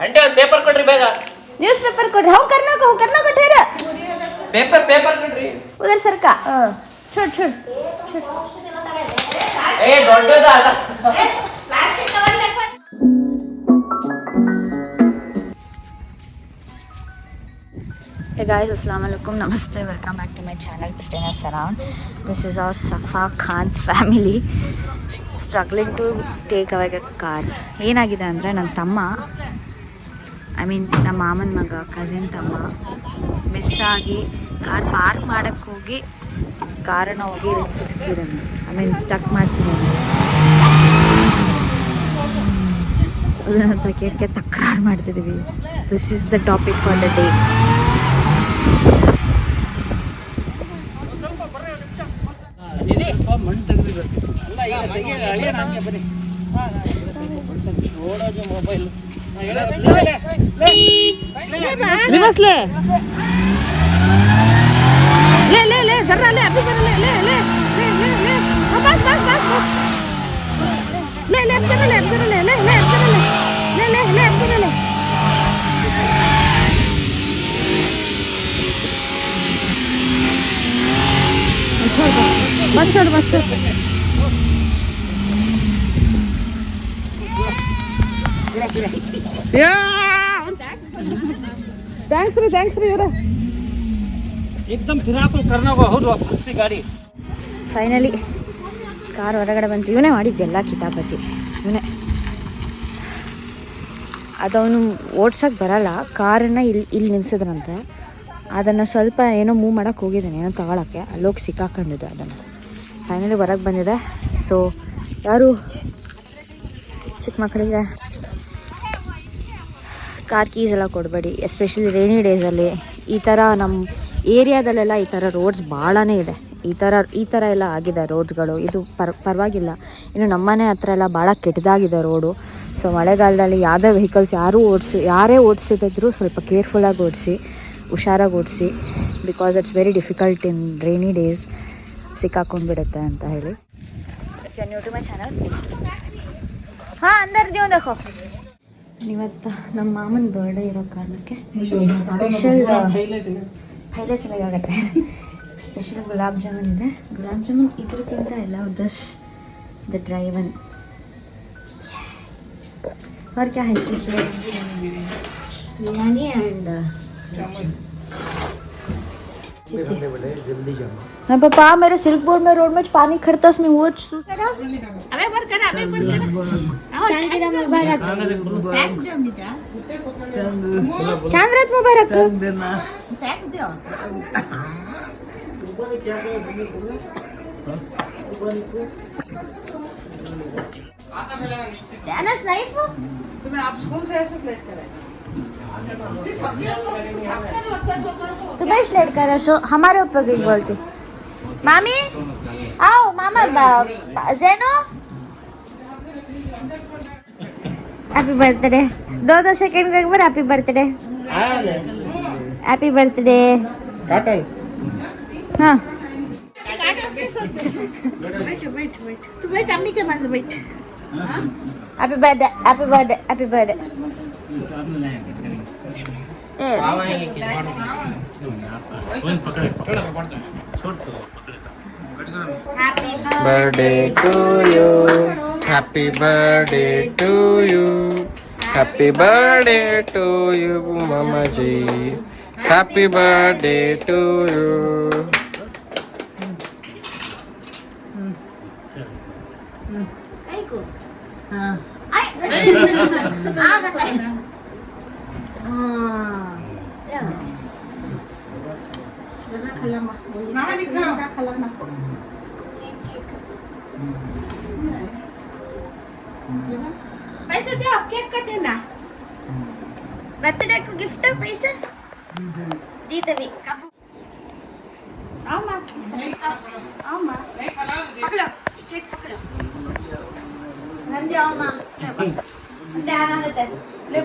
Aunty ಒಂದು paper ಕೊಡ್ರಿ ಬೇಗ. न्यूज़ पेपर कोड हम करना को ठहरा पेपर ಕೊಡ್ರಿ. उधर सर का छोड़ छोड़ ए ದೊಡ್ಡದ ಅಲ್ಲ प्लास्टिक कवर लेके Hey guys, Assalamualaikum, Namaste, welcome back to my channel, Fitness Around. This is our Safa Khan's family struggling to take away a car. ಏನಾಗಿದೆ ಅಂದರೆ ನನ್ನ ತಮ್ಮ ನಮ್ಮ ಮಾಮನ ಮಗ ಕಸಿನ್ ತಮ್ಮ ಮಿಸ್ ಆಗಿ ಕಾರ್ ಪಾರ್ಕ್ ಮಾಡೋಕ್ಕೆ ಹೋಗಿ ಕಾರನ್ನು ಹೋಗಿ ಸಿಕ್ಸಿರೋದು ಸ್ಟಕ್ ಮಾಡಿಸಿರೋದು. ಅದನ್ನು ತಕೆಟ್ಗೆ ತಕರಾರು ಮಾಡ್ತಿದ್ದೀವಿ. This is the topic for the day. Reverse ले ले ले ले जरा ले अभी जरा ले ले ले ले ले ले बस बस बस बस ले ले जरा ले जरा ले ले ले जरा ले ले ले ले जरा ले बस छोड़ बस छोड़ ಥ್ಯಾಂಕ್ಸ್ ರೀ ಇವರೇ एकदम फिराको करना को ಹೌದು ಫಸ್ಟಿ ಗಾಡಿ. ಫೈನಲಿ ಕಾರ್ ಹೊರಗಡೆ ಬಂತು. ಇವನೇ ಮಾಡಿದ್ದೆಲ್ಲ ಕಿತಾಪತಿ ಇವನೇ. ಅದವನು ಓಡ್ಸೋಕ್ಕೆ ಬರಲ್ಲ. ಕಾರನ್ನು ಇಲ್ಲಿ ನಿಲ್ಸಿದ್ರಂತೆ. ಅದನ್ನು ಸ್ವಲ್ಪ ಏನೋ ಮೂವ್ ಮಾಡೋಕ್ಕೆ ಹೋಗಿದ್ದಾನೆ, ಏನೋ ತಗೊಳಕ್ಕೆ. ಅಲ್ಲೋಗಿ ಸಿಕ್ಕಾಕೊಂಡಿದ್ದೆ. ಅದನ್ನು ಫೈನಲಿ ಹೊರಗೆ ಬಂದಿದೆ. ಸೊ ಯಾರು ಚಿಕ್ಕ ಮಕ್ಕಳಿಗೆ ಕಾರ್ ಕೀಸ್ ಎಲ್ಲ ಕೊಡಬೇಡಿ, ಎಸ್ಪೆಷಲಿ ರೈನಿ ಡೇಸಲ್ಲಿ. ಈ ಥರ ನಮ್ಮ ಏರಿಯಾದಲ್ಲೆಲ್ಲ ಈ ಥರ ರೋಡ್ಸ್ ಭಾಳನೇ ಇದೆ. ಈ ಥರ ಎಲ್ಲ ಆಗಿದೆ ರೋಡ್ಸ್ಗಳು. ಇದು ಪರವಾಗಿಲ್ಲ. ಇನ್ನು ನಮ್ಮನೆ ಹತ್ರ ಎಲ್ಲ ಭಾಳ ಕೆಟ್ಟದಾಗಿದೆ ರೋಡು. ಸೊ ಮಳೆಗಾಲದಲ್ಲಿ ಯಾವುದೇ ವೆಹಿಕಲ್ಸ್ ಯಾರೇ ಓಡಿಸಿದ್ರು ಸ್ವಲ್ಪ ಕೇರ್ಫುಲ್ಲಾಗಿ ಓಡಿಸಿ, ಹುಷಾರಾಗಿ ಓಡಿಸಿ. Because it's very difficult in rainy days, ಸಿಕ್ಕಾಕೊಂಡ್ಬಿಡುತ್ತೆ ಅಂತ ಹೇಳಿ. If you new to my channel please to subscribe. ಹಾಂ ಅಂದರ್ ನೀವು देखो. ಇವತ್ತು ನಮ್ಮ ಮಾಮನ ಬರ್ಡೇ ಇರೋ ಕಾರಣಕ್ಕೆ ಸ್ಪೆಷಲ್ ಹೈಲೇ ಚೆನ್ನಾಗಾಗತ್ತೆ. ಸ್ಪೆಷಲ್ ಗುಲಾಬ್ ಜಾಮೂನ್ ಇದೆ. ಗುಲಾಬ್ ಜಾಮೂನ್ ಇದಕ್ಕಿಂತ ಎಲ್ಲ ದಸ್ ದ ಡ್ರೈವನ್ और क्या है स्पेशल बिरयानी एंड ना पापा मेरे सिल्कपुर में रोड में पानी खड़ता उसमें वो अबे बर कर चांदरात मुबारक चांदरात मुबारक थैंक दो अनस नाइफ तुम्हें आप स्कूल से ऐसे प्लेट करें तो बेस्ट लेट कर सो हमारे ऊपर क्यों बोलती. मामी आओ मामा ज़ेनो हैप्पी बर्थडे. दो सेकंड का एक बार हैप्पी बर्थडे हैप्पी बर्थडे काटन. हाँ वेट तू वेट अम्मी के पास wait. Happy birthday happy birthday happy birthday. Birthday to you happy birthday to you happy birthday to you मामा जी हैप्पी बर्थडे टू यू. पैसे दे केक कटे ना बर्थडे को गिफ्ट पैसा दी तभी आओ मां पकड़ो केक पकड़ो नंदे आओ मां नंदे आना देते ले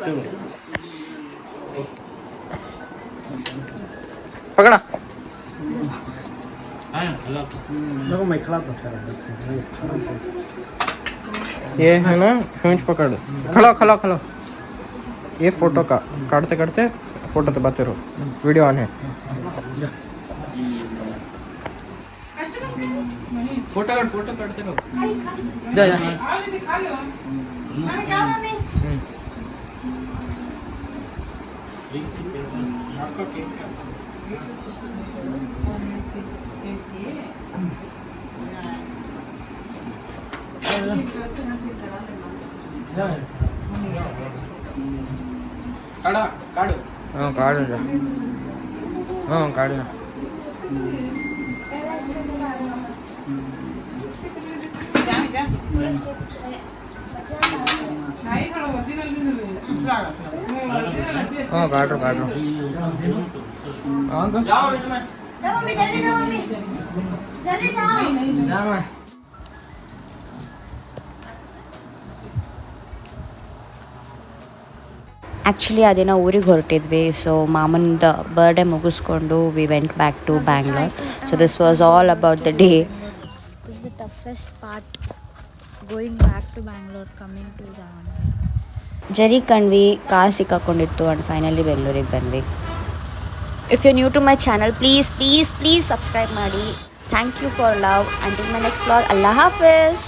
पकड़ा. देखो मैं खिला तो ये है ना, हिंच पकड़. खड़ा. ये फोटो का काटते काटते फोटो तो बातें रहो वीडियो ऑन है फोटो काटते रहो जा जा काढू हाँ काढू जा हाँ काढू जा हाँ काटो काटो जाओ मम्मी जल्दी जाओ मम्मी जल्दी जाओ ಆ್ಯಕ್ಚುಲಿ ಆ ದಿನ ಊರಿಗೆ ಹೊರಟಿದ್ವಿ ಸೊ ಮಾಮಂದ ಬರ್ಡೇ ಮುಗಿಸ್ಕೊಂಡು we went back to Bangalore so this was all about the day this the toughest part going back to Bangalore coming to Davanagere ಜರಿ ಕಂಡ್ವಿ ಕಾರ್ ಸಿಕ್ಕಾಕೊಂಡಿತ್ತು ಆ್ಯಂಡ್ ಫೈನಲಿ ಬೆಂಗಳೂರಿಗೆ ಬಂದ್ವಿ if you new to my channel please subscribe ಮಾಡಿ thank you for love until my next vlog ಅಲ್ಲಾ ಹಾಫಿಸ್